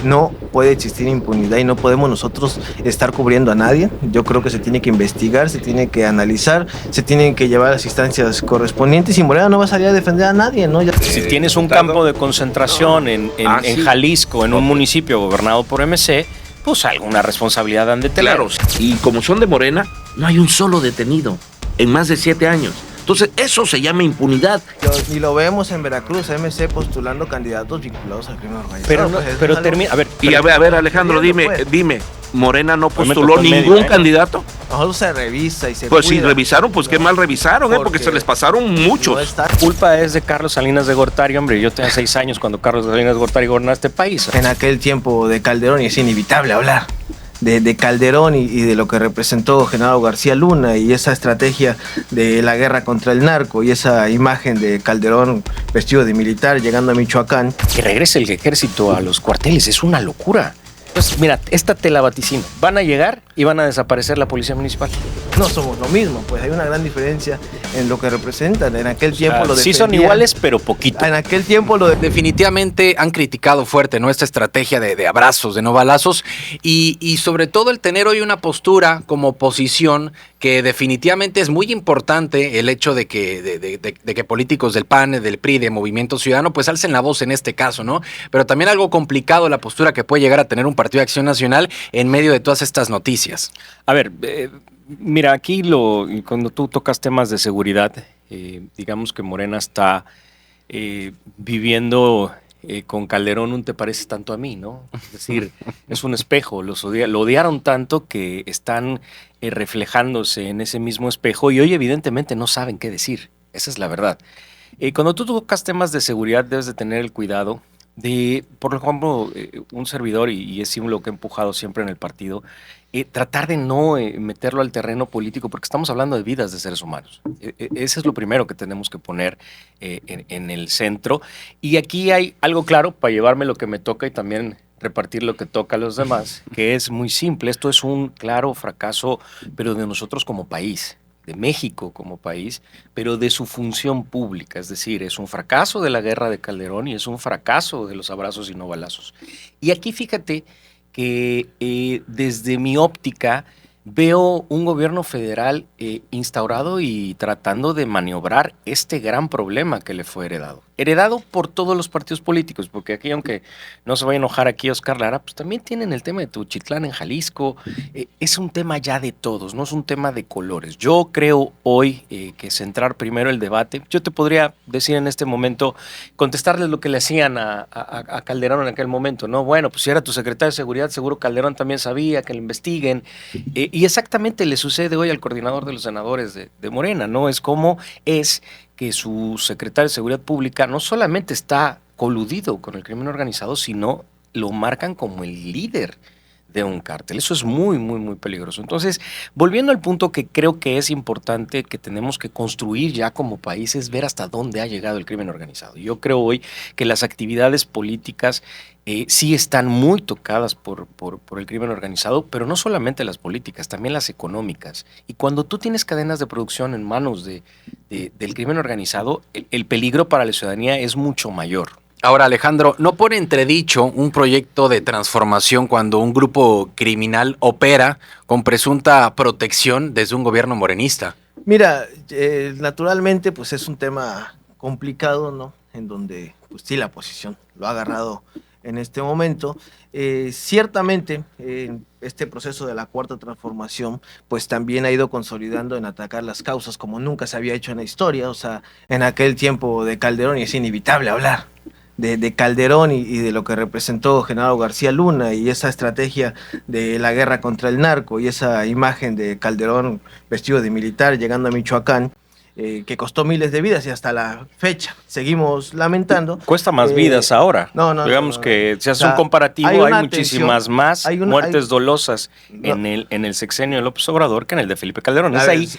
No puede existir impunidad y no podemos nosotros estar cubriendo a nadie. Yo creo que se tiene que investigar, se tiene que analizar, se tienen que llevar a las instancias correspondientes y Morena no va a salir a defender a nadie, ¿no? Si tienes un campo de concentración en sí. Jalisco, en un municipio gobernado por MC, pues alguna responsabilidad han de tener. Claro, y como son de Morena, no hay un solo detenido en más de 7 años. Entonces, eso se llama impunidad. Y lo vemos en Veracruz, MC postulando candidatos vinculados al crimen organizado. Pero termina, a ver. Y a ver, Alejandro, dime, ¿Morena no postuló ningún candidato? Nosotros se revisa y se Pues cuida. si revisaron, pues qué mal revisaron, porque se les pasaron muchos. No está. La culpa es de Carlos Salinas de Gortari, hombre. Yo tenía 6 años cuando Carlos Salinas de Gortari gobernaba este país. En aquel tiempo de Calderón, y es inevitable hablar de Calderón y de lo que representó Genaro García Luna y esa estrategia de la guerra contra el narco y esa imagen de Calderón vestido de militar llegando a Michoacán. Que regrese el ejército a los cuarteles, es una locura. Entonces, mira, esta te la vaticino. Van a llegar y van a desaparecer la policía municipal. No somos lo mismo, pues hay una gran diferencia en lo que representan. En aquel tiempo lo sí son iguales, pero poquito. En aquel tiempo Definitivamente han criticado fuerte, ¿no?, esta estrategia de abrazos, de no balazos, y sobre todo el tener hoy una postura como oposición que definitivamente es muy importante el hecho de que políticos del PAN, del PRI, de Movimiento Ciudadano, pues alcen la voz en este caso, ¿no? Pero también algo complicado la postura que puede llegar a tener un Partido de Acción Nacional en medio de todas estas noticias. A ver, mira, aquí cuando tú tocas temas de seguridad, digamos que Morena está viviendo con Calderón un te pareces tanto a mí, ¿no? Es decir, es un espejo, lo odiaron tanto que están reflejándose en ese mismo espejo y hoy evidentemente no saben qué decir, esa es la verdad. Cuando tú tocas temas de seguridad debes de tener el cuidado de, por ejemplo, un servidor, y es lo que he empujado siempre en el partido, tratar de no meterlo al terreno político, porque estamos hablando de vidas de seres humanos. Ese es lo primero que tenemos que poner en el centro. Y aquí hay algo claro para llevarme lo que me toca y también repartir lo que toca a los demás, que es muy simple. Esto es un claro fracaso, pero de nosotros como país, de México como país, pero de su función pública. Es decir, es un fracaso de la guerra de Calderón y es un fracaso de los abrazos y no balazos. Y aquí fíjate que desde mi óptica veo un gobierno federal instaurado y tratando de maniobrar este gran problema que le fue heredado. Heredado por todos los partidos políticos, porque aquí, aunque no se vaya a enojar aquí Oscar Lara, pues también tienen el tema de Tuchitlán en Jalisco. Es un tema ya de todos, no es un tema de colores. Yo creo hoy que centrar primero el debate. Yo te podría decir en este momento, contestarles lo que le hacían a Calderón en aquel momento, ¿no? Bueno, pues si era tu secretario de Seguridad, seguro Calderón también sabía que lo investiguen. Y exactamente le sucede hoy al coordinador de los senadores de Morena, ¿no? Es como es que su secretario de Seguridad Pública no solamente está coludido con el crimen organizado, sino lo marcan como el líder de un cártel. Eso es muy, muy, muy peligroso. Entonces, volviendo al punto que creo que es importante que tenemos que construir ya como país, es ver hasta dónde ha llegado el crimen organizado. Yo creo hoy que las actividades políticas sí están muy tocadas por el crimen organizado, pero no solamente las políticas, también las económicas. Y cuando tú tienes cadenas de producción en manos del crimen organizado, el peligro para la ciudadanía es mucho mayor. Ahora, Alejandro, ¿no pone entredicho un proyecto de transformación cuando un grupo criminal opera con presunta protección desde un gobierno morenista? Mira, naturalmente pues es un tema complicado, ¿no? En donde pues sí la oposición lo ha agarrado en este momento. Ciertamente este proceso de la cuarta transformación pues también ha ido consolidando en atacar las causas como nunca se había hecho en la historia. O sea, en aquel tiempo de Calderón, y es inevitable hablar de Calderón y de lo que representó Genaro García Luna y esa estrategia de la guerra contra el narco y esa imagen de Calderón vestido de militar llegando a Michoacán, que costó miles de vidas y hasta la fecha seguimos lamentando. Cuesta más vidas ahora. Digamos que si haces un comparativo, hay muchísimas más muertes dolosas en el sexenio de López Obrador que en el de Felipe Calderón.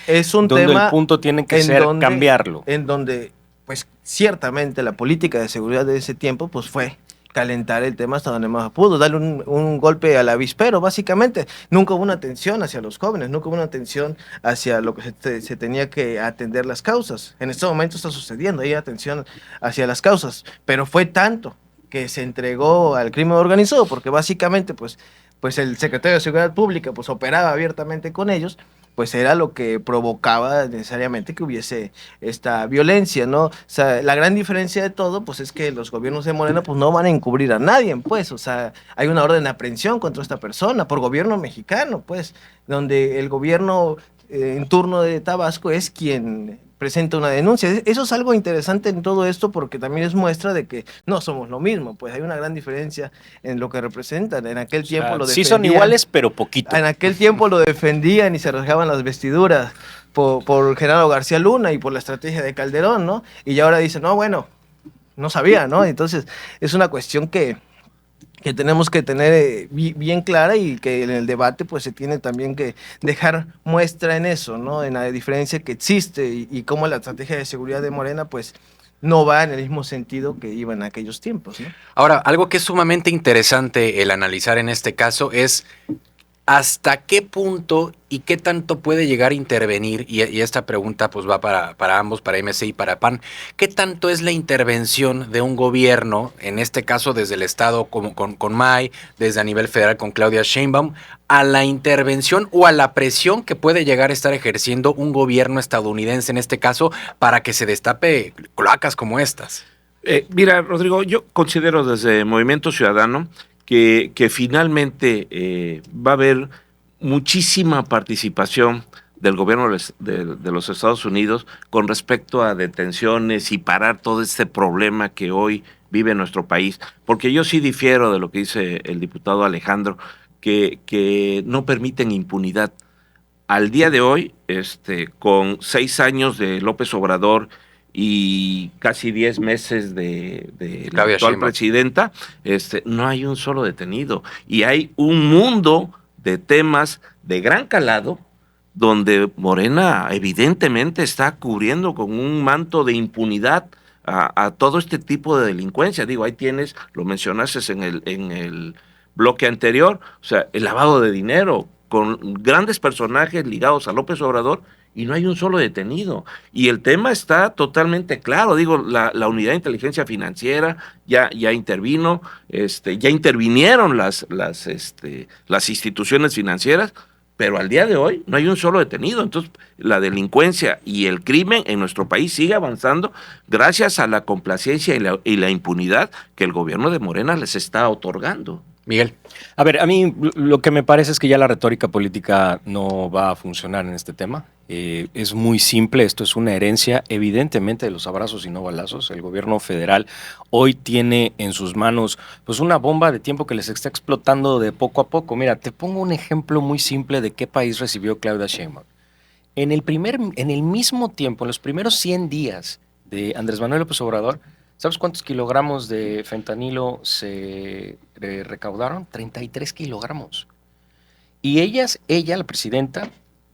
Es un donde tema el punto tiene que ser cambiarlo. En donde pues ciertamente la política de seguridad de ese tiempo pues fue calentar el tema hasta donde más pudo, darle un golpe al avispero, básicamente. Nunca hubo una atención hacia los jóvenes, nunca hubo una atención hacia lo que se tenía que atender las causas. En este momento está sucediendo, hay atención hacia las causas, pero fue tanto que se entregó al crimen organizado, porque básicamente pues el secretario de Seguridad Pública pues operaba abiertamente con ellos, pues era lo que provocaba necesariamente que hubiese esta violencia, ¿no? O sea, la gran diferencia de todo, pues es que los gobiernos de Morena, pues no van a encubrir a nadie, pues, o sea, hay una orden de aprehensión contra esta persona por gobierno mexicano, pues, donde el gobierno en turno de Tabasco es quien presenta una denuncia. Eso es algo interesante en todo esto porque también es muestra de que no somos lo mismo, pues hay una gran diferencia en lo que representan. En aquel tiempo lo sí defendían. son iguales, pero poquito. En aquel tiempo lo defendían y se rasgaban las vestiduras por Genaro García Luna y por la estrategia de Calderón, ¿no? Y ya ahora dicen, no, bueno, no sabía, ¿no? Entonces es una cuestión que tenemos que tener bien clara y que en el debate pues se tiene también que dejar muestra en eso, ¿no? En la diferencia que existe y cómo la estrategia de seguridad de Morena pues no va en el mismo sentido que iba en aquellos tiempos, ¿no? Ahora, algo que es sumamente interesante el analizar en este caso es hasta qué punto y qué tanto puede llegar a intervenir, y esta pregunta pues va para ambos, para MC y para PAN, ¿qué tanto es la intervención de un gobierno, en este caso desde el Estado como con May, desde a nivel federal con Claudia Sheinbaum, a la intervención o a la presión que puede llegar a estar ejerciendo un gobierno estadounidense en este caso para que se destape cloacas como estas? Mira, Rodrigo, yo considero desde Movimiento Ciudadano que finalmente va a haber muchísima participación del gobierno de los Estados Unidos con respecto a detenciones y parar todo este problema que hoy vive nuestro país, porque yo sí difiero de lo que dice el diputado Alejandro, que no permiten impunidad. Al día de hoy, con 6 años de López Obrador y casi 10 meses de la actual Sheinbaum. presidenta, no hay un solo detenido. Y hay un mundo de temas de gran calado donde Morena evidentemente está cubriendo con un manto de impunidad a todo este tipo de delincuencia. Digo, ahí tienes, lo mencionaste en el bloque anterior, o sea, el lavado de dinero con grandes personajes ligados a López Obrador, y no hay un solo detenido. Y el tema está totalmente claro. Digo, la unidad de inteligencia financiera ya intervino, ya intervinieron las instituciones financieras, pero al día de hoy no hay un solo detenido. Entonces, la delincuencia y el crimen en nuestro país sigue avanzando gracias a la complacencia y la impunidad que el gobierno de Morena les está otorgando. Miguel. A ver, a mí lo que me parece es que ya la retórica política no va a funcionar en este tema. Es muy simple, esto es una herencia evidentemente de los abrazos y no balazos. El gobierno federal hoy tiene en sus manos pues una bomba de tiempo que les está explotando de poco a poco. Mira, te pongo un ejemplo muy simple de qué país recibió Claudia Sheinbaum. En el mismo tiempo, en los primeros 100 días de Andrés Manuel López Obrador, ¿sabes cuántos kilogramos de fentanilo se recaudaron? 33 kilogramos. Y ella, la presidenta,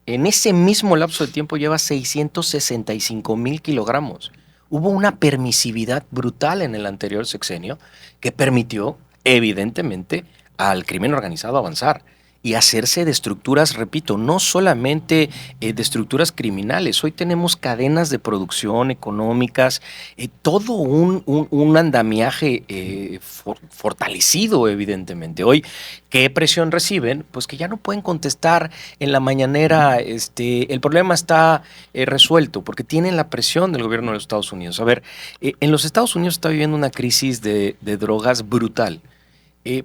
en ese mismo lapso de tiempo lleva 665,000 kilogramos. Hubo una permisividad brutal en el anterior sexenio que permitió, evidentemente, al crimen organizado avanzar y hacerse de estructuras, repito, no solamente de estructuras criminales. Hoy tenemos cadenas de producción económicas, todo un andamiaje fortalecido, evidentemente. Hoy, ¿qué presión reciben? Pues que ya no pueden contestar en la mañanera, el problema está resuelto, porque tienen la presión del gobierno de los Estados Unidos. A ver, en los Estados Unidos está viviendo una crisis de drogas brutal.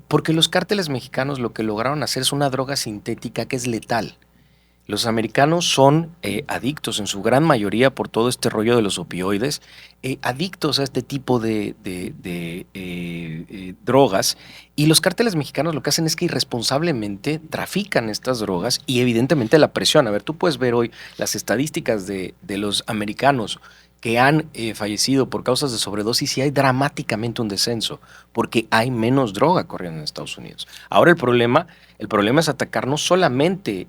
Porque los cárteles mexicanos lo que lograron hacer es una droga sintética que es letal. Los americanos son adictos en su gran mayoría por todo este rollo de los opioides, adictos a este tipo de drogas, y los cárteles mexicanos lo que hacen es que irresponsablemente trafican estas drogas y evidentemente la presión. A ver, tú puedes ver hoy las estadísticas de los americanos que han fallecido por causas de sobredosis y hay dramáticamente un descenso porque hay menos droga corriendo en Estados Unidos. Ahora el problema es atacar no solamente,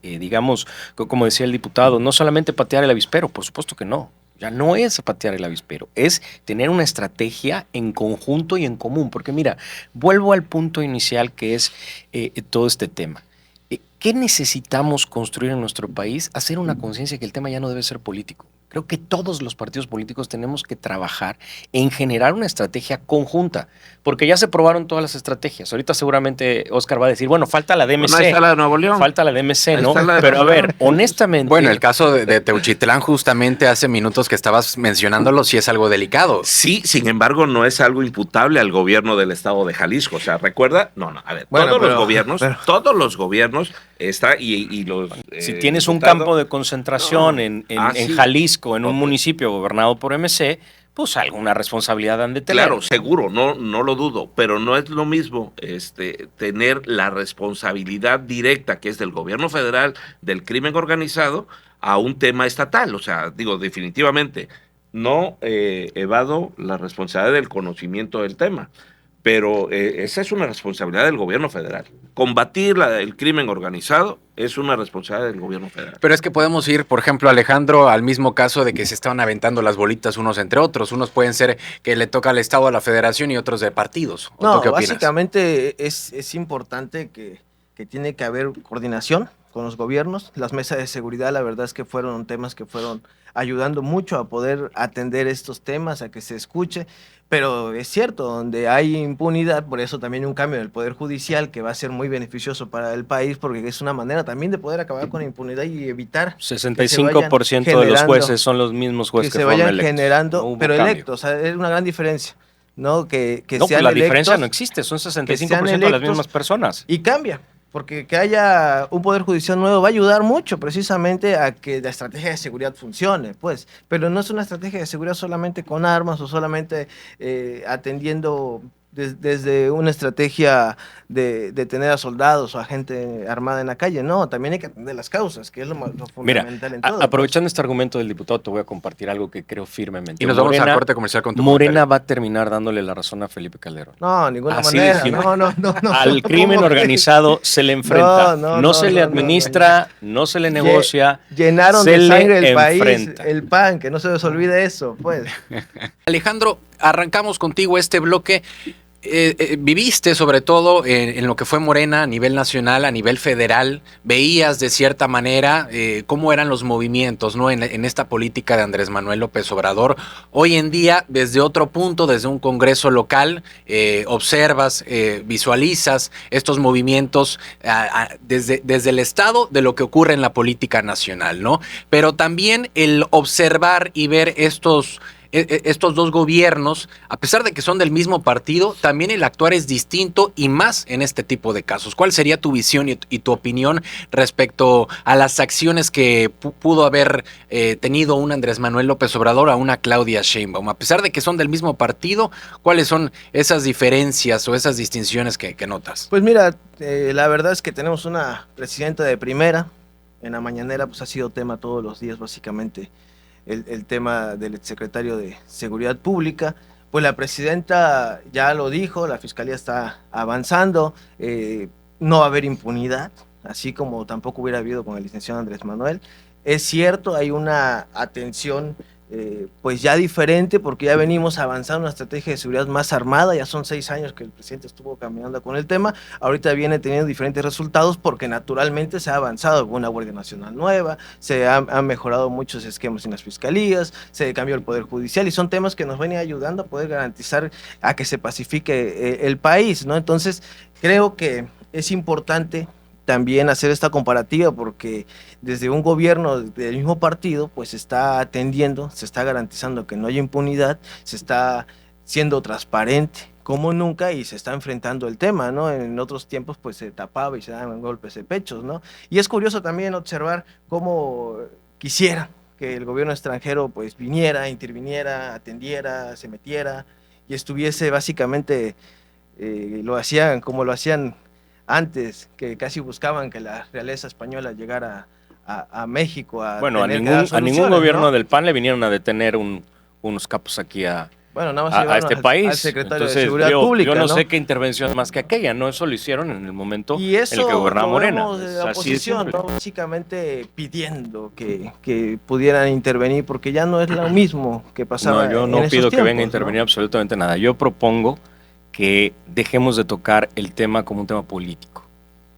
digamos, como decía el diputado, no solamente patear el avispero, por supuesto que no. Ya no es patear el avispero, es tener una estrategia en conjunto y en común. Porque mira, vuelvo al punto inicial que es todo este tema. ¿Qué necesitamos construir en nuestro país? Hacer una conciencia que el tema ya no debe ser político, Creo que todos los partidos políticos tenemos que trabajar en generar una estrategia conjunta, porque ya se probaron todas las estrategias. Ahorita seguramente Oscar va a decir, bueno, falta la DMC. No, ahí está la de Nuevo León. Falta la DMC, Ahí ¿no? está la de Pero a Nuevo ver, León. honestamente... Bueno, el caso de Teuchitlán, justamente hace minutos que estabas mencionándolo, sí es algo delicado. Sí, sin embargo, no es algo imputable al gobierno del estado de Jalisco. O sea, ¿recuerda? No, a ver, Bueno, todos los gobiernos está y los... Si tienes un diputados, campo de concentración en sí. Jalisco, en un Ok. municipio gobernado por MC, pues alguna responsabilidad han de tener. Claro, seguro, no lo dudo, pero no es lo mismo tener la responsabilidad directa que es del gobierno federal del crimen organizado a un tema estatal. O sea, digo, definitivamente no evado la responsabilidad del conocimiento del tema, pero esa es una responsabilidad del gobierno federal. Combatir el crimen organizado es una responsabilidad del gobierno federal. Pero es que podemos ir, por ejemplo, Alejandro, al mismo caso de que se estaban aventando las bolitas unos entre otros. Unos pueden ser que le toca al Estado, a la Federación, y otros de partidos. ¿O No, tú qué opinas? básicamente es importante que tiene que haber coordinación con los gobiernos. Las mesas de seguridad, la verdad es que fueron temas que fueron ayudando mucho a poder atender estos temas, a que se escuche. Pero es cierto, donde hay impunidad, por eso también un cambio en el Poder Judicial que va a ser muy beneficioso para el país, porque es una manera también de poder acabar con la impunidad y evitar 65% de los jueces son los mismos jueces que que se fueron vayan electos. generando, No hubo pero cambio. electos. O sea, es una gran diferencia, ¿no? Que No, sean pues la electos diferencia no existe, son 65% de las electos mismas personas. y cambia. Porque que haya un Poder Judicial nuevo va a ayudar mucho precisamente a que la estrategia de seguridad funcione, pues. Pero no es una estrategia de seguridad solamente con armas o solamente atendiendo desde una estrategia de tener a soldados o a gente armada en la calle. No, también hay que atender las causas, que es lo Mira, fundamental en todo. aprovechando este argumento del diputado, te voy a compartir algo que creo firmemente. Y nos vamos al corte comercial con tu Morena comentario. va a terminar dándole la razón a Felipe Calderón. No, ninguna Así manera. de simple. No. Al crimen ¿Cómo que? organizado se le enfrenta. No se le administra, no se le negocia. Llenaron se de le sangre el país, enfrenta. el PAN, que no se les olvide eso, pues. Alejandro, arrancamos contigo este bloque. Viviste sobre todo en lo que fue Morena a nivel nacional, a nivel federal, veías de cierta manera cómo eran los movimientos, ¿no? En esta política de Andrés Manuel López Obrador. Hoy en día, desde otro punto, desde un congreso local, observas, visualizas estos movimientos desde el Estado de lo que ocurre en la política nacional, ¿no? Pero también el observar y ver estos dos gobiernos, a pesar de que son del mismo partido, también el actuar es distinto y más en este tipo de casos. ¿Cuál sería tu visión y tu opinión respecto a las acciones que pudo haber tenido un Andrés Manuel López Obrador a una Claudia Sheinbaum? A pesar de que son del mismo partido, ¿cuáles son esas diferencias o esas distinciones que notas? Pues mira, la verdad es que tenemos una presidenta de primera. En la mañanera pues ha sido tema todos los días básicamente el tema del exsecretario de Seguridad Pública. Pues la presidenta ya lo dijo, la fiscalía está avanzando, no va a haber impunidad, así como tampoco hubiera habido con el licenciado Andrés Manuel. Es cierto, hay una atención pues ya diferente, porque ya venimos avanzando en una estrategia de seguridad más armada. Ya son 6 años que el presidente estuvo caminando con el tema. Ahorita viene teniendo diferentes resultados porque naturalmente se ha avanzado con una Guardia Nacional nueva, se han mejorado muchos esquemas en las fiscalías, se cambió el Poder Judicial y son temas que nos vienen ayudando a poder garantizar a que se pacifique el país, ¿no? Entonces creo que es importante también hacer esta comparativa, porque desde un gobierno del mismo partido pues se está atendiendo, se está garantizando que no haya impunidad, se está siendo transparente como nunca y se está enfrentando el tema, ¿no? En otros tiempos pues se tapaba y se daban golpes de pechos, ¿no? Y es curioso también observar cómo quisiera que el gobierno extranjero pues viniera, interviniera, atendiera, se metiera y estuviese básicamente, lo hacían como lo hacían antes, que casi buscaban que la realeza española llegara a México a Bueno, a tener que dar ningún soluciones, gobierno ¿no? del PAN le vinieron a detener unos capos aquí Bueno, nada más a llevaron este al país. secretario Entonces, de Seguridad Pública, yo no sé qué intervención más que aquella, ¿no? Eso lo hicieron en el momento Y eso en el que gobernaba lo Morena. vemos de Es la así de oposición, simple. ¿no? Básicamente pidiendo que pudieran intervenir, porque ya no es lo mismo que pasaba. No, yo en no esos pido que venga a tiempos, intervenir ¿no? absolutamente nada. Yo propongo que dejemos de tocar el tema como un tema político.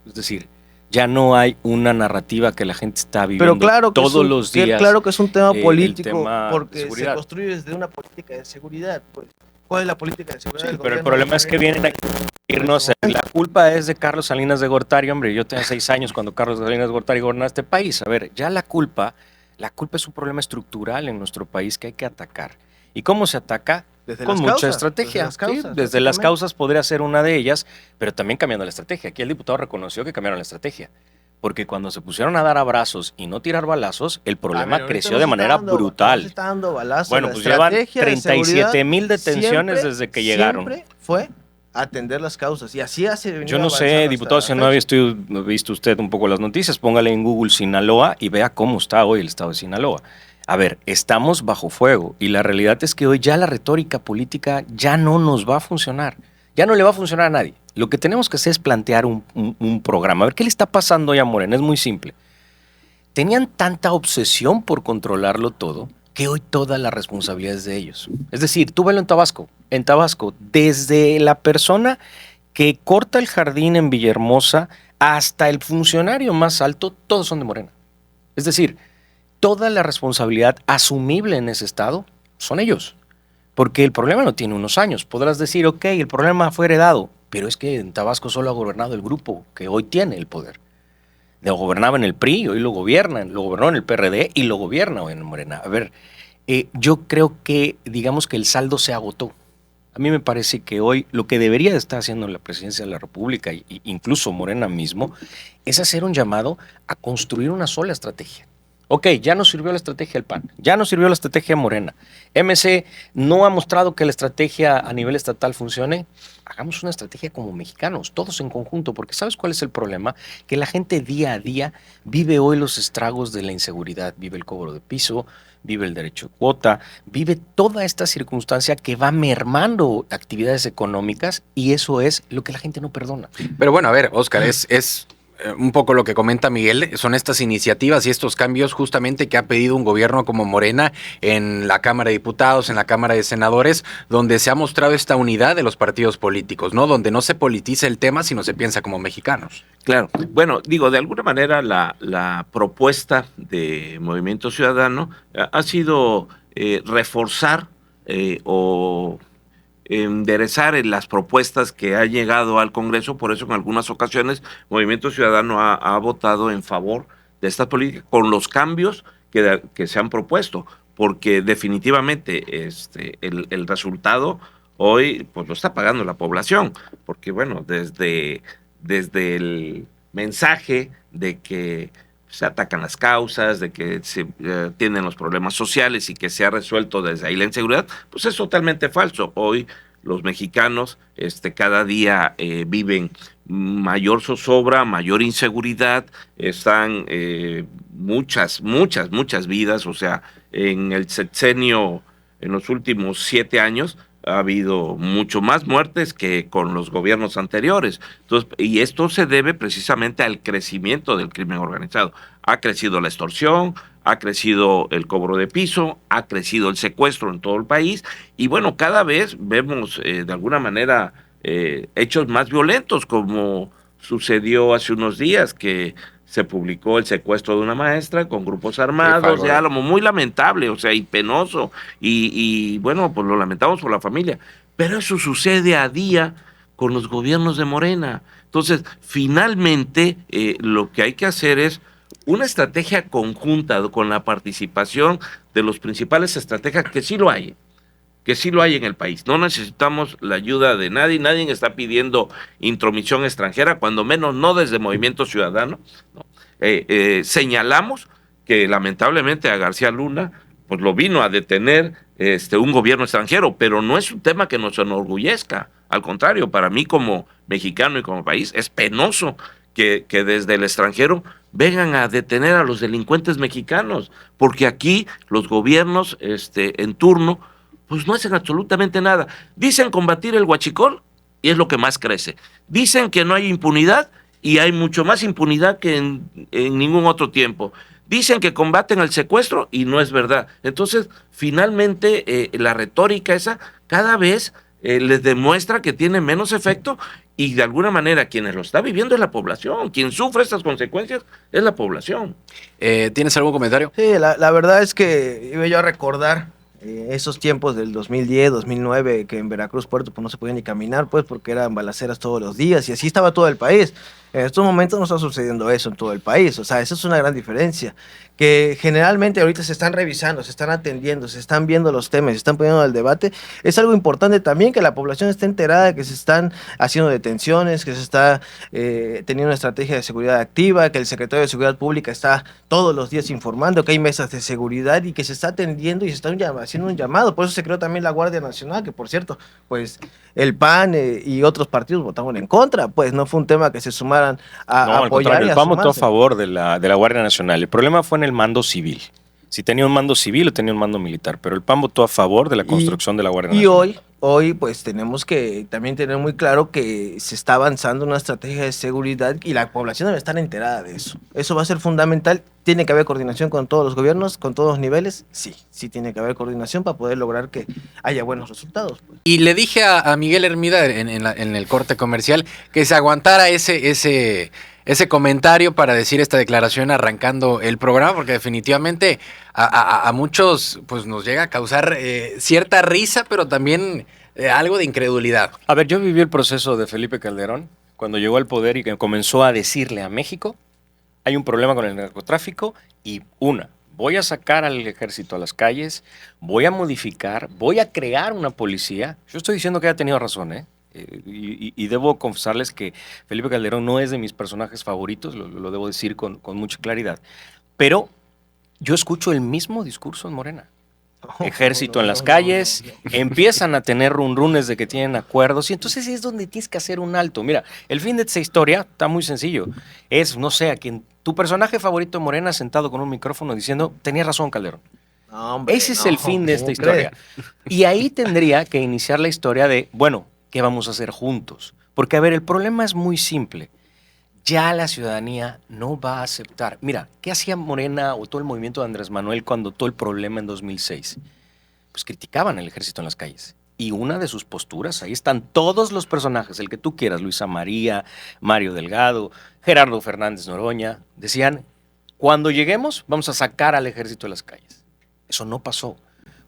Es decir, Ya no hay una narrativa que la gente está viviendo Pero claro que todos los días. claro que es un tema el político, tema de porque se seguridad. construye desde una política de seguridad. Pues, ¿cuál es la política de seguridad? Sí, del pero el gobierno problema de es que Morena? vienen a irnos. La culpa es de Carlos Salinas de Gortari, hombre. Yo tenía 6 años cuando Carlos Salinas de Gortari gobernaba este país. A ver, ya la culpa es un problema estructural en nuestro país que hay que atacar. ¿Y cómo se ataca? Desde Con las mucha causas, estrategia. desde las causas, Desde las básicamente. causas podría ser una de ellas, pero también cambiando la estrategia. Aquí el diputado reconoció que cambiaron la estrategia. Porque cuando se pusieron a dar abrazos y no tirar balazos, el problema creció de manera brutal. Se está dando balazos. Bueno, La pues llevan estrategia de 37,000 seguridad detenciones desde que llegaron. Siempre fue atender las causas y así hace venido Yo no sé, avanzando diputado, hasta si la no fecha. ha visto usted un poco las noticias, póngale en Google Sinaloa y vea cómo está hoy el estado de Sinaloa. A ver, estamos bajo fuego y la realidad es que hoy ya la retórica política ya no nos va a funcionar. Ya no le va a funcionar a nadie. Lo que tenemos que hacer es plantear un programa. A ver, ¿qué le está pasando hoy a Morena? Es muy simple. Tenían tanta obsesión por controlarlo todo que hoy toda la responsabilidad es de ellos. Es decir, tú velo en Tabasco. En Tabasco, desde la persona que corta el jardín en Villahermosa hasta el funcionario más alto, todos son de Morena. Es decir, toda la responsabilidad asumible en ese estado son ellos. Porque el problema no tiene unos años. Podrás decir, ok, el problema fue heredado, pero es que en Tabasco solo ha gobernado el grupo que hoy tiene el poder. Lo gobernaba en el PRI, hoy lo gobiernan, lo gobernó en el PRD y lo gobierna hoy en Morena. A ver, yo creo que, digamos que el saldo se agotó. A mí me parece que hoy lo que debería de estar haciendo la presidencia de la República, e incluso Morena mismo, es hacer un llamado a construir una sola estrategia. Ok, ya no sirvió la estrategia del PAN, ya no sirvió la estrategia Morena. MC no ha mostrado que la estrategia a nivel estatal funcione. Hagamos una estrategia como mexicanos, todos en conjunto, porque ¿sabes cuál es el problema? Que la gente día a día vive hoy los estragos de la inseguridad, vive el cobro de piso, vive el derecho de cuota, vive toda esta circunstancia que va mermando actividades económicas y eso es lo que la gente no perdona. Pero bueno, a ver, Óscar, es un poco lo que comenta Miguel, son estas iniciativas y estos cambios justamente que ha pedido un gobierno como Morena en la Cámara de Diputados, en la Cámara de Senadores, donde se ha mostrado esta unidad de los partidos políticos, ¿no? Donde no se politiza el tema, sino se piensa como mexicanos. Claro. Bueno, digo, de alguna manera la propuesta de Movimiento Ciudadano ha sido reforzar o enderezar en las propuestas que ha llegado al Congreso. Por eso en algunas ocasiones Movimiento Ciudadano ha votado en favor de estas políticas con los cambios que se han propuesto, porque definitivamente el resultado hoy pues lo está pagando la población, porque bueno, desde el mensaje de que se atacan las causas, de que se tienen los problemas sociales y que se ha resuelto desde ahí la inseguridad, pues es totalmente falso. Hoy los mexicanos cada día viven mayor zozobra, mayor inseguridad, están muchas vidas, o sea, en el sexenio, en los últimos 7 años, ha habido mucho más muertes que con los gobiernos anteriores. Entonces, y esto se debe precisamente al crecimiento del crimen organizado. Ha crecido la extorsión, ha crecido el cobro de piso, ha crecido el secuestro en todo el país y bueno, cada vez vemos de alguna manera hechos más violentos, como sucedió hace unos días que se publicó el secuestro de una maestra con grupos armados de Álamo, muy lamentable, o sea, y penoso, y bueno, pues lo lamentamos por la familia, pero eso sucede a día con los gobiernos de Morena. Entonces, finalmente, lo que hay que hacer es una estrategia conjunta con la participación de los principales estrategas, que sí lo hay en el país. No necesitamos la ayuda de nadie está pidiendo intromisión extranjera, cuando menos no desde Movimiento Ciudadano, ¿no? Señalamos que lamentablemente a García Luna pues lo vino a detener un gobierno extranjero, pero no es un tema que nos enorgullezca, al contrario, para mí como mexicano y como país es penoso que desde el extranjero vengan a detener a los delincuentes mexicanos, porque aquí los gobiernos en turno pues no hacen absolutamente nada. Dicen combatir el huachicol y es lo que más crece. Dicen que no hay impunidad y hay mucho más impunidad que en ningún otro tiempo. Dicen que combaten el secuestro y no es verdad. Entonces, finalmente, la retórica esa cada vez les demuestra que tiene menos efecto y de alguna manera quienes lo está viviendo es la población, quien sufre estas consecuencias es la población. ¿Tienes algún comentario? Sí, la verdad es que iba yo a recordar esos tiempos del 2010, 2009, que en Veracruz Puerto pues no se podía ni caminar, pues porque eran balaceras todos los días y así estaba todo el país. En estos momentos no está sucediendo eso en todo el país, o sea, esa es una gran diferencia, que generalmente ahorita se están revisando, se están atendiendo, se están viendo los temas, se están poniendo al debate. Es algo importante también que la población esté enterada de que se están haciendo detenciones, que se está teniendo una estrategia de seguridad activa, que el secretario de Seguridad Pública está todos los días informando que hay mesas de seguridad y que se está atendiendo y se está haciendo un llamado. Por eso se creó también la Guardia Nacional, que por cierto, pues el PAN y otros partidos votaron en contra, pues no fue un tema que se sumaran a No, al apoyar contrario, y el a PAN votó a sumarse. favor de la Guardia Nacional. El problema fue en el mando civil. Si tenía un mando civil o tenía un mando militar, pero el PAN votó a favor de la construcción de la Guardia Y Nacional. hoy pues tenemos que también tener muy claro que se está avanzando una estrategia de seguridad y la población debe estar enterada de eso. Eso va a ser fundamental. ¿Tiene que haber coordinación con todos los gobiernos, con todos los niveles? Sí tiene que haber coordinación para poder lograr que haya buenos resultados, pues. Y le dije a Miguel Hermida en el corte comercial que se aguantara ese comentario para decir esta declaración arrancando el programa, porque definitivamente a muchos pues nos llega a causar cierta risa, pero también algo de incredulidad. A ver, yo viví el proceso de Felipe Calderón cuando llegó al poder y que comenzó a decirle a México, hay un problema con el narcotráfico y voy a sacar al ejército a las calles, voy a modificar, voy a crear una policía. Yo estoy diciendo que ha tenido razón, ¿eh? Y debo confesarles que Felipe Calderón no es de mis personajes favoritos, lo debo decir con mucha claridad. Pero yo escucho el mismo discurso en Morena. Ejército en las calles, empiezan a tener runrunes de que tienen acuerdos y entonces es donde tienes que hacer un alto. Mira, el fin de esta historia está muy sencillo. Es, no sé, a quien tu personaje favorito de Morena sentado con un micrófono diciendo, tenía razón Calderón. No, hombre, Ese es el fin de esta ¿cómo historia. crees? Y ahí tendría que iniciar la historia de, bueno, ¿qué vamos a hacer juntos? Porque, a ver, el problema es muy simple. Ya la ciudadanía no va a aceptar. Mira, ¿qué hacía Morena o todo el movimiento de Andrés Manuel cuando todo el problema en 2006? Pues criticaban al ejército en las calles. Y una de sus posturas, ahí están todos los personajes, el que tú quieras, Luisa María, Mario Delgado, Gerardo Fernández Noroña, decían, cuando lleguemos vamos a sacar al ejército de las calles. Eso no pasó,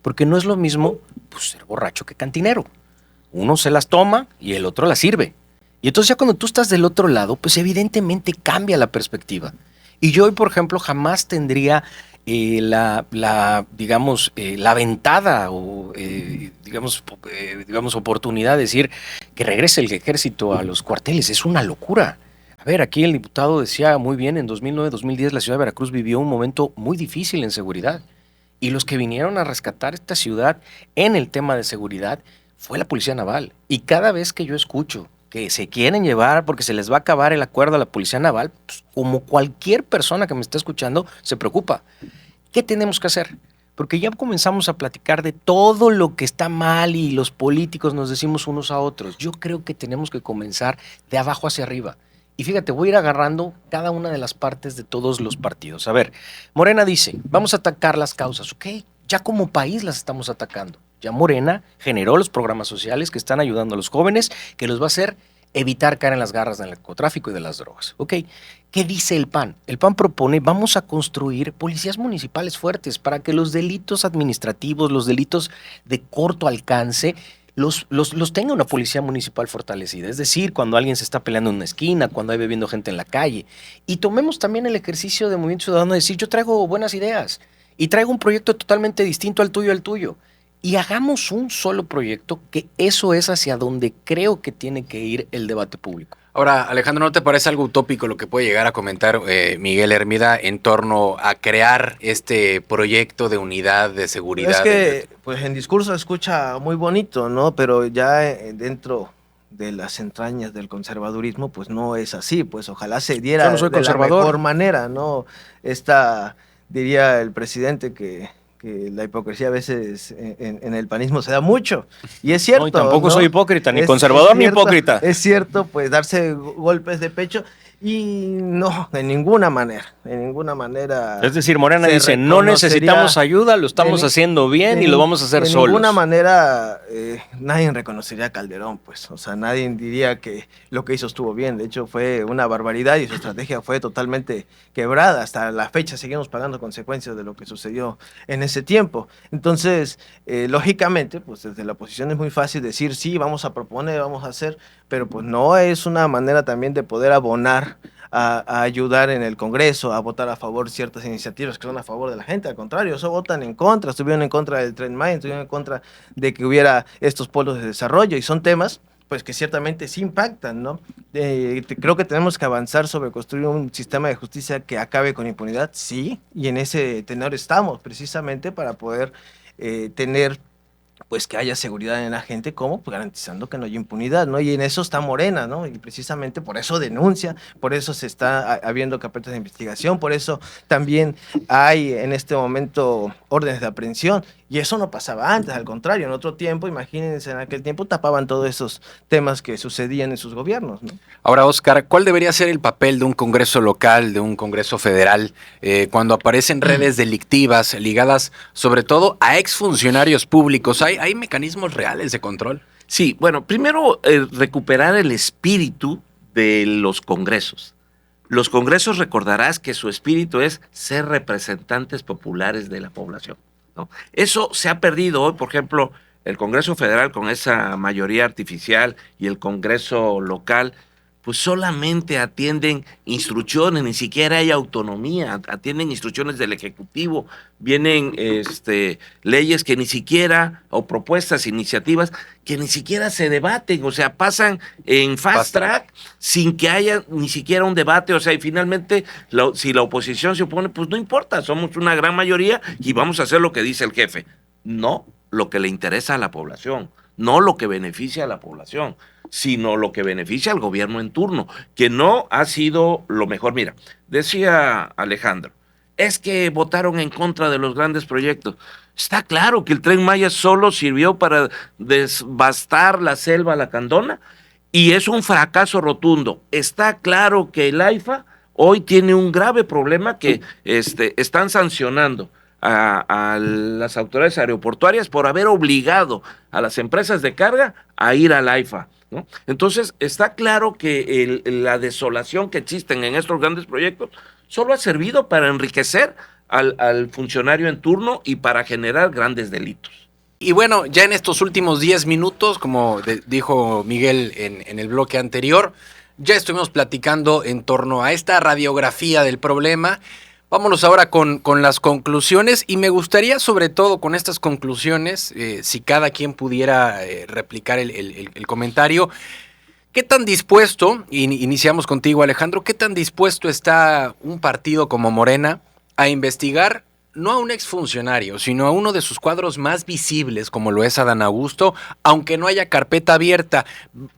porque no es lo mismo pues, ser borracho que cantinero. Uno se las toma y el otro las sirve. Y entonces ya cuando tú estás del otro lado, pues evidentemente cambia la perspectiva. Y yo hoy, por ejemplo, jamás tendría digamos, la ventada o, digamos, oportunidad de decir que regrese el ejército a los cuarteles. Es una locura. A ver, aquí el diputado decía muy bien, en 2009-2010 la ciudad de Veracruz vivió un momento muy difícil en seguridad. Y los que vinieron a rescatar esta ciudad en el tema de seguridad fue la Policía Naval. Y cada vez que yo escucho que se quieren llevar porque se les va a acabar el acuerdo a la Policía Naval, pues, como cualquier persona que me está escuchando, se preocupa. ¿Qué tenemos que hacer? Porque ya comenzamos a platicar de todo lo que está mal y los políticos nos decimos unos a otros. Yo creo que tenemos que comenzar de abajo hacia arriba. Y fíjate, voy a ir agarrando cada una de las partes de todos los partidos. A ver, Morena dice, vamos a atacar las causas. Ok, ya como país las estamos atacando. Ya Morena generó los programas sociales que están ayudando a los jóvenes, que los va a hacer evitar caer en las garras del narcotráfico y de las drogas. Ok, ¿qué dice el PAN? El PAN propone, vamos a construir policías municipales fuertes para que los delitos administrativos, los delitos de corto alcance, los tenga una policía municipal fortalecida. Es decir, cuando alguien se está peleando en una esquina, cuando hay bebiendo gente en la calle. Y tomemos también el ejercicio de Movimiento Ciudadano de decir, yo traigo buenas ideas y traigo un proyecto totalmente distinto al tuyo. Y hagamos un solo proyecto, que eso es hacia donde creo que tiene que ir el debate público. Ahora, Alejandro, ¿no te parece algo utópico lo que puede llegar a comentar Miguel Hermida en torno a crear este proyecto de unidad de seguridad? Es que, pues en discurso se escucha muy bonito, ¿no? Pero ya dentro de las entrañas del conservadurismo, pues no es así. Pues ojalá se diera Yo no soy de la conservador. mejor manera, ¿no? Diría el presidente que que la hipocresía a veces en el panismo se da mucho. Y es cierto. No, y tampoco ¿no? soy hipócrita, ni conservador ni cierto, hipócrita. Es cierto, pues darse golpes de pecho. Y no, de ninguna manera, Es decir, Morena se dice, no reconocería necesitamos ayuda, lo estamos de- haciendo bien y de lo vamos a hacer de solos. ninguna manera nadie reconocería a Calderón, pues. O sea, nadie diría que lo que hizo estuvo bien. De hecho, fue una barbaridad y su estrategia fue totalmente quebrada. Hasta la fecha seguimos pagando consecuencias de lo que sucedió en ese tiempo. Entonces, lógicamente, pues desde la oposición es muy fácil decir, sí, vamos a proponer, vamos a hacer, pero pues no es una manera también de poder abonar a ayudar en el Congreso, a votar a favor ciertas iniciativas que son a favor de la gente. Al contrario, eso votan en contra, estuvieron en contra del Tren Maya, estuvieron en contra de que hubiera estos polos de desarrollo, y son temas pues que ciertamente sí impactan, ¿no? Creo que tenemos que avanzar sobre construir un sistema de justicia que acabe con impunidad, sí, y en ese tenor estamos, precisamente para poder tener pues que haya seguridad en la gente, ¿cómo? Pues garantizando que no haya impunidad, ¿no? Y en eso está Morena, ¿no? Y precisamente por eso denuncia, por eso se está habiendo carpetas de investigación, por eso también hay en este momento órdenes de aprehensión, y eso no pasaba antes, al contrario, en otro tiempo, imagínense, en aquel tiempo tapaban todos esos temas que sucedían en sus gobiernos, ¿no? Ahora, Oscar, ¿cuál debería ser el papel de un Congreso local, de un Congreso federal, cuando aparecen redes delictivas ligadas sobre todo a exfuncionarios públicos? ¿Hay mecanismos reales de control? Sí, bueno, primero recuperar el espíritu de los congresos. Los congresos, recordarás que su espíritu es ser representantes populares de la población, ¿no? Eso se ha perdido hoy, por ejemplo, el Congreso Federal con esa mayoría artificial y el Congreso local, pues solamente atienden instrucciones, ni siquiera hay autonomía, atienden instrucciones del Ejecutivo, vienen leyes que ni siquiera, o propuestas, iniciativas, que ni siquiera se debaten, o sea, pasan en fast track sin que haya ni siquiera un debate, o sea, y finalmente, si la oposición se opone, pues no importa, somos una gran mayoría y vamos a hacer lo que dice el jefe, no lo que le interesa a la población, no lo que beneficia a la población, sino lo que beneficia al gobierno en turno, que no ha sido lo mejor. Mira, decía Alejandro, es que votaron en contra de los grandes proyectos. Está claro que el Tren Maya solo sirvió para devastar la selva lacandona y es un fracaso rotundo. Está claro que el AIFA hoy tiene un grave problema que están sancionando a las autoridades aeroportuarias por haber obligado a las empresas de carga a ir al AIFA, ¿no? Entonces, está claro que la desolación que existen en estos grandes proyectos solo ha servido para enriquecer al funcionario en turno y para generar grandes delitos. Y bueno, ya en estos últimos 10 minutos, como dijo Miguel en el bloque anterior, ya estuvimos platicando en torno a esta radiografía del problema. Vámonos ahora con las conclusiones, y me gustaría sobre todo con estas conclusiones, si cada quien pudiera replicar el comentario, ¿qué tan dispuesto, iniciamos contigo Alejandro, qué tan dispuesto está un partido como Morena a investigar no a un exfuncionario, sino a uno de sus cuadros más visibles, como lo es Adán Augusto, aunque no haya carpeta abierta?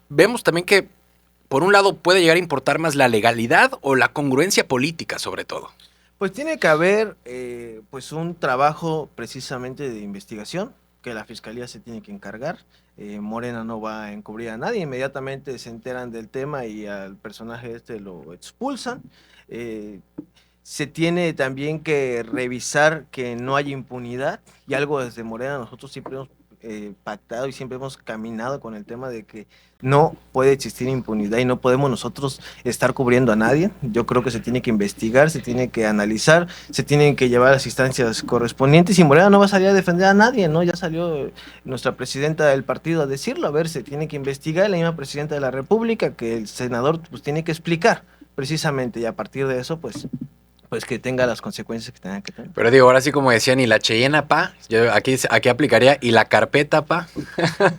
Vemos también que, por un lado, puede llegar a importar más la legalidad o la congruencia política, sobre todo. Pues tiene que haber pues un trabajo precisamente de investigación que la Fiscalía se tiene que encargar. Morena no va a encubrir a nadie, inmediatamente se enteran del tema y al personaje lo expulsan. Se tiene también que revisar que no haya impunidad, y algo desde Morena nosotros siempre hemos pactado y siempre hemos caminado con el tema de que no puede existir impunidad y no podemos nosotros estar cubriendo a nadie. Yo creo que se tiene que investigar, se tiene que analizar, se tienen que llevar a las instancias correspondientes, y Morena no va a salir a defender a nadie, ¿no? Ya salió nuestra presidenta del partido a decirlo, a ver, se tiene que investigar, la misma presidenta de la República, que el senador pues tiene que explicar precisamente, y a partir de eso pues que tenga las consecuencias que tenga que tener. Pero digo, ahora sí, como decían, y la Cheyenne, pa, yo aquí aplicaría, y la carpeta, pa.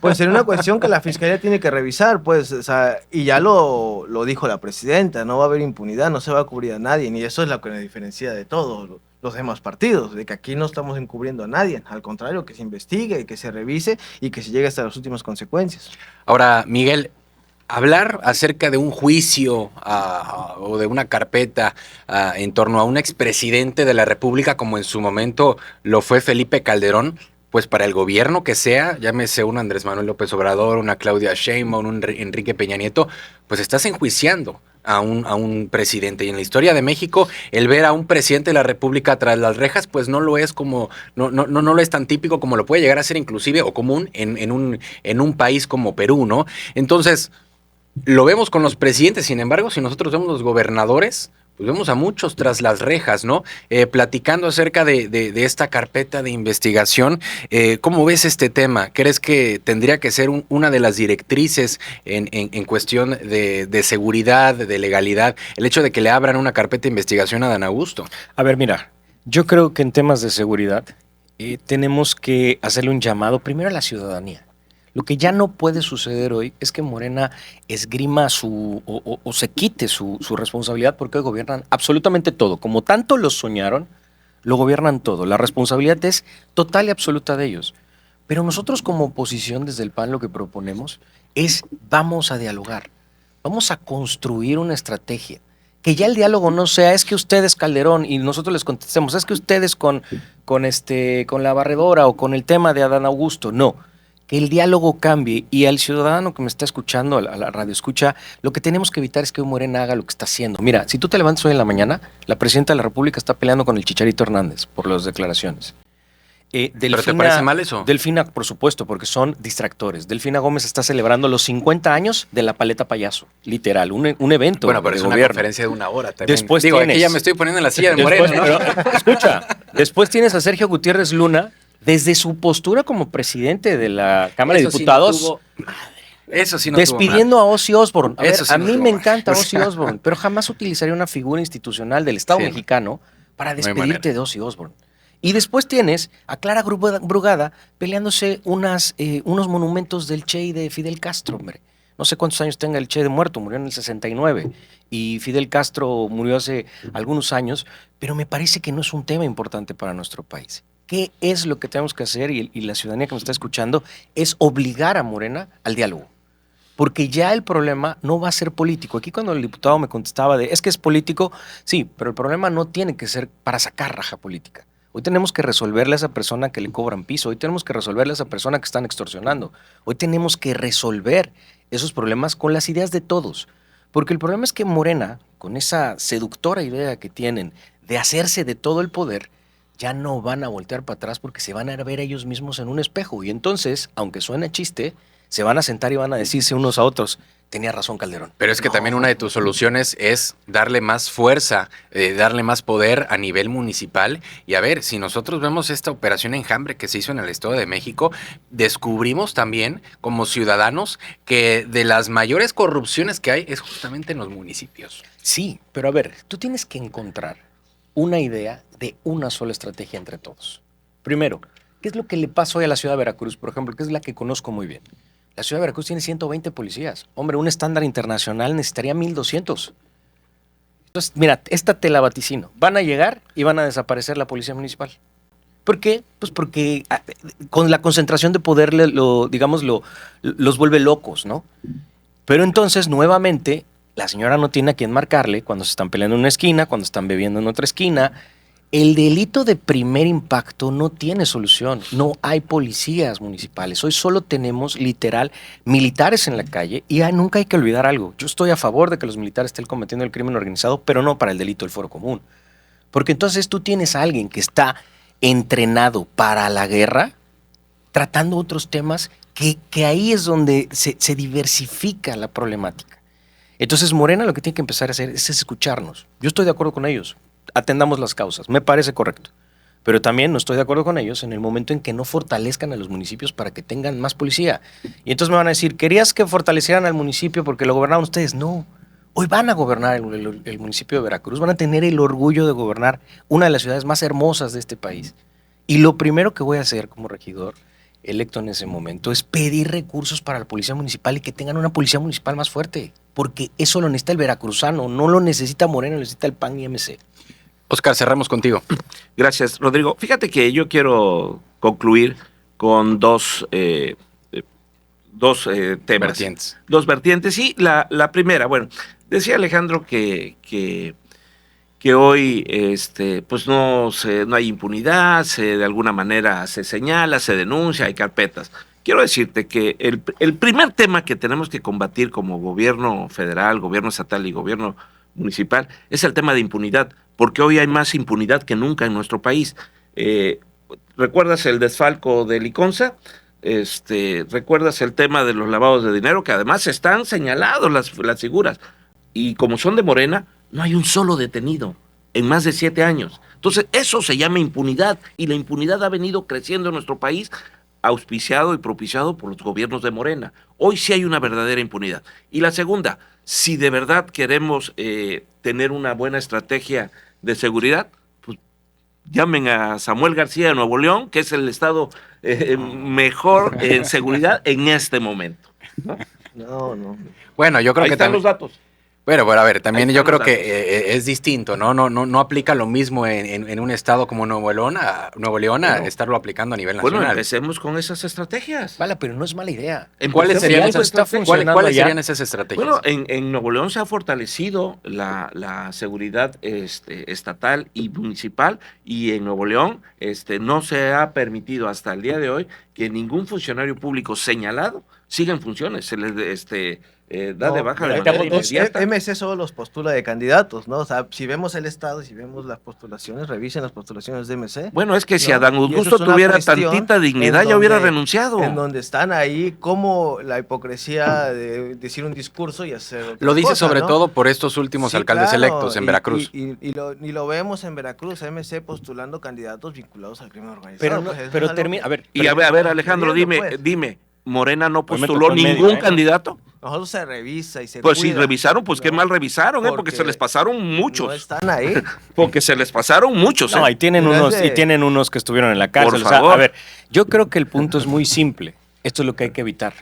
Pues sería una cuestión que la Fiscalía tiene que revisar, pues, o sea, y ya lo dijo la presidenta, no va a haber impunidad, no se va a cubrir a nadie, y eso es lo que nos diferencia de todos los demás partidos, de que aquí no estamos encubriendo a nadie, al contrario, que se investigue, que se revise y que se llegue hasta las últimas consecuencias. Ahora, Miguel, Hablar acerca de un juicio o de una carpeta en torno a un expresidente de la República, como en su momento lo fue Felipe Calderón, pues para el gobierno que sea, llámese un Andrés Manuel López Obrador, una Claudia Sheinbaum, un Enrique Peña Nieto, pues estás enjuiciando a un presidente. Y en la historia de México, el ver a un presidente de la República tras las rejas, pues no lo es como, no lo es tan típico como lo puede llegar a ser inclusive o común en un país como Perú, ¿no? Entonces, lo vemos con los presidentes, sin embargo, si nosotros vemos los gobernadores, pues vemos a muchos tras las rejas, ¿no? Platicando acerca de esta carpeta de investigación, ¿cómo ves este tema? ¿Crees que tendría que ser una de las directrices en cuestión de seguridad, de legalidad, el hecho de que le abran una carpeta de investigación a Dan Augusto? A ver, mira, yo creo que en temas de seguridad tenemos que hacerle un llamado primero a la ciudadanía. Lo que ya no puede suceder hoy es que Morena esgrima o se quite su responsabilidad, porque hoy gobiernan absolutamente todo. Como tanto lo soñaron, lo gobiernan todo. La responsabilidad es total y absoluta de ellos. Pero nosotros como oposición desde el PAN lo que proponemos es vamos a dialogar, vamos a construir una estrategia. Que ya el diálogo no sea, es que ustedes Calderón, y nosotros les contestemos, es que ustedes con la barredora o con el tema de Adán Augusto. No. Que el diálogo cambie, y al ciudadano que me está escuchando, a la radio escucha, lo que tenemos que evitar es que Morena haga lo que está haciendo. Mira, si tú te levantas hoy en la mañana, la presidenta de la República está peleando con el Chicharito Hernández por las declaraciones. ¿Pero te parece mal eso? Delfina, por supuesto, porque son distractores. Delfina Gómez está celebrando los 50 años de la Paleta Payaso, literal, un evento. Bueno, pero de es gobierno. una conferencia de 1 hora también. Después digo, tienes, aquí ya me estoy poniendo en la silla de Moreno, ¿no? Pero, escucha, después tienes a Sergio Gutiérrez Luna, desde su postura como presidente de la Cámara de Diputados, eso sí no despidiendo a Ozzy Osbourne. A ver, Eso sí a no mí tuvo me mal. encanta Ozzy Osbourne, pero jamás utilizaría una figura institucional del Estado Sí. mexicano para No hay despedirte manera. de Ozzy Osbourne. Y después tienes a Clara Brugada peleándose unos monumentos del Che y de Fidel Castro, hombre. No sé cuántos años tenga el Che de muerto, murió en el 69 y Fidel Castro murió hace algunos años, pero me parece que no es un tema importante para nuestro país. ¿Qué es lo que tenemos que hacer? Y la ciudadanía que me está escuchando es obligar a Morena al diálogo. Porque ya el problema no va a ser político. Aquí cuando el diputado me contestaba de, es que es político, sí, pero el problema no tiene que ser para sacar raja política. Hoy tenemos que resolverle a esa persona que le cobran piso, hoy tenemos que resolverle a esa persona que están extorsionando, hoy tenemos que resolver esos problemas con las ideas de todos. Porque el problema es que Morena, con esa seductora idea que tienen de hacerse de todo el poder, ya no van a voltear para atrás porque se van a ver ellos mismos en un espejo. Y entonces, aunque suene chiste, se van a sentar y van a decirse unos a otros, tenía razón Calderón. Pero es que también una de tus soluciones es darle más fuerza, darle más poder a nivel municipal. Y a ver, si nosotros vemos esta operación Enjambre que se hizo en el Estado de México, descubrimos también como ciudadanos que de las mayores corrupciones que hay es justamente en los municipios. Sí, pero a ver, tú tienes que encontrar una idea de una sola estrategia entre todos. Primero, ¿qué es lo que le pasa hoy a la ciudad de Veracruz, por ejemplo, que es la que conozco muy bien? La ciudad de Veracruz tiene 120 policías. Hombre, un estándar internacional necesitaría 1,200. Entonces, mira, esta te la vaticino. Van a llegar y van a desaparecer la policía municipal. ¿Por qué? Pues porque con la concentración de poder, los vuelve locos, ¿no? Pero entonces, nuevamente, la señora no tiene a quién marcarle cuando se están peleando en una esquina, cuando están bebiendo en otra esquina. El delito de primer impacto no tiene solución. No hay policías municipales. Hoy solo tenemos, literal, militares en la calle. Y nunca hay que olvidar algo. Yo estoy a favor de que los militares estén cometiendo el crimen organizado, pero no para el delito del foro común. Porque entonces tú tienes a alguien que está entrenado para la guerra, tratando otros temas, que ahí es donde se diversifica la problemática. Entonces Morena lo que tiene que empezar a hacer es escucharnos. Yo estoy de acuerdo con ellos. Atendamos las causas, me parece correcto. Pero también no estoy de acuerdo con ellos en el momento en que no fortalezcan a los municipios para que tengan más policía. Y entonces me van a decir, ¿querías que fortalecieran al municipio porque lo gobernaban ustedes? No. Hoy van a gobernar el municipio de Veracruz, van a tener el orgullo de gobernar una de las ciudades más hermosas de este país. Y lo primero que voy a hacer como regidor electo en ese momento es pedir recursos para la policía municipal y que tengan una policía municipal más fuerte. Porque eso lo necesita el veracruzano, no lo necesita Morena, lo necesita el PAN y MC. Oscar, cerramos contigo. Gracias, Rodrigo. Fíjate que yo quiero concluir con dos temas. Vertientes. Dos vertientes. Y la primera, bueno, decía Alejandro que hoy pues no hay impunidad, de alguna manera se señala, se denuncia, hay carpetas. Quiero decirte que el primer tema que tenemos que combatir como gobierno federal, gobierno estatal y gobierno municipal es el tema de impunidad, porque hoy hay más impunidad que nunca en nuestro país. ¿Recuerdas el desfalco de Liconza? ¿Recuerdas el tema de los lavados de dinero? Que además están señalados las figuras. Y como son de Morena, no hay un solo detenido en más de 7 años. Entonces, eso se llama impunidad, y la impunidad ha venido creciendo en nuestro país, auspiciado y propiciado por los gobiernos de Morena. Hoy sí hay una verdadera impunidad. Y la segunda, si de verdad queremos tener una buena estrategia de seguridad, pues llamen a Samuel García de Nuevo León, que es el estado mejor en seguridad en este momento. No. Bueno, yo creo Ahí que están también. los datos. Bueno, a ver, también Ahí yo están creo los que es distinto, ¿no? No aplica lo mismo en un estado como Nuevo León a Bueno, estarlo aplicando a nivel Bueno, nacional. empecemos con esas estrategias. Vale, pero no es mala idea. ¿Cuáles Empecemos serían con esas esas estrategias. ¿Cuáles allá? serían esas estrategias? Bueno, en Nuevo León se ha fortalecido la seguridad estatal y municipal, y en Nuevo León no se ha permitido hasta el día de hoy que ningún funcionario público señalado siga en funciones. Se les da de baja de manera inmediata. MC solo los postula de candidatos, ¿no? O sea, si vemos el estado, si vemos las postulaciones, revisen las postulaciones de MC. Bueno, es que si ¿no? Adán Y eso Augusto es una tuviera cuestión tantita dignidad, en ya hubiera donde- renunciado. En donde están ahí como la hipocresía de decir un discurso y hacer otra Lo dice cosa, sobre ¿no? todo por estos últimos Sí, alcaldes claro, electos en Veracruz. Y lo vemos en Veracruz, MC postulando candidatos vinculados al crimen organizado. Pero, pues, eso es pero algo termina. que- A ver, Y a ver, Alejandro, Viendo, pues. dime, ¿Morena no Pues me postuló tocó en medio, ningún ¿eh? candidato? Nosotros se revisa y se Pues si cuida, revisaron, pues qué ¿no? mal revisaron, porque Porque se les pasaron No muchos. están ahí. Porque se les pasaron muchos. no, ¿eh? y tienen Pero es unos, de- y tienen unos que estuvieron en la cárcel. Por O sea, favor. a ver, yo creo que el punto es muy simple. Esto es lo que hay que evitar.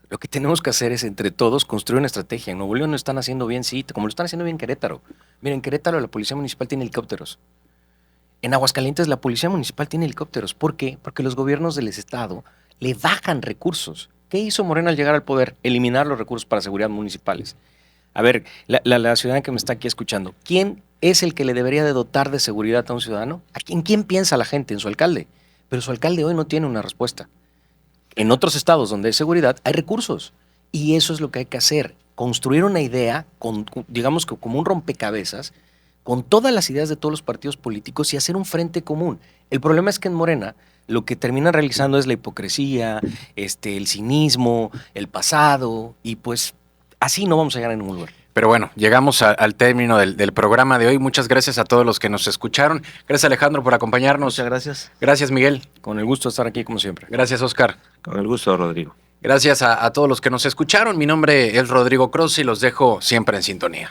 Lo que tenemos que hacer es, entre todos, construir una estrategia. En Nuevo León lo están haciendo bien, sí, como lo están haciendo bien en Querétaro. Miren, en Querétaro la policía municipal tiene helicópteros. En Aguascalientes la policía municipal tiene helicópteros. ¿Por qué? Porque los gobiernos del estado le bajan recursos. ¿Qué hizo Morena al llegar al poder? Eliminar los recursos para seguridad municipales. A ver, la ciudadana que me está aquí escuchando, ¿quién es el que le debería de dotar de seguridad a un ciudadano? ¿En quién piensa la gente? En su alcalde. Pero su alcalde hoy no tiene una respuesta. En otros estados donde hay seguridad hay recursos. Y eso es lo que hay que hacer. Construir una idea, digamos que como un rompecabezas, con todas las ideas de todos los partidos políticos y hacer un frente común. El problema es que en Morena lo que terminan realizando es la hipocresía, el cinismo, el pasado, y pues así no vamos a llegar a ningún lugar. Pero bueno, llegamos al término del programa de hoy. Muchas gracias a todos los que nos escucharon. Gracias, Alejandro, por acompañarnos. Muchas gracias. Gracias, Miguel. Con el gusto de estar aquí como siempre. Gracias, Oscar. Con el gusto, Rodrigo. Gracias a todos los que nos escucharon. Mi nombre es Rodrigo Cruz y los dejo siempre en sintonía.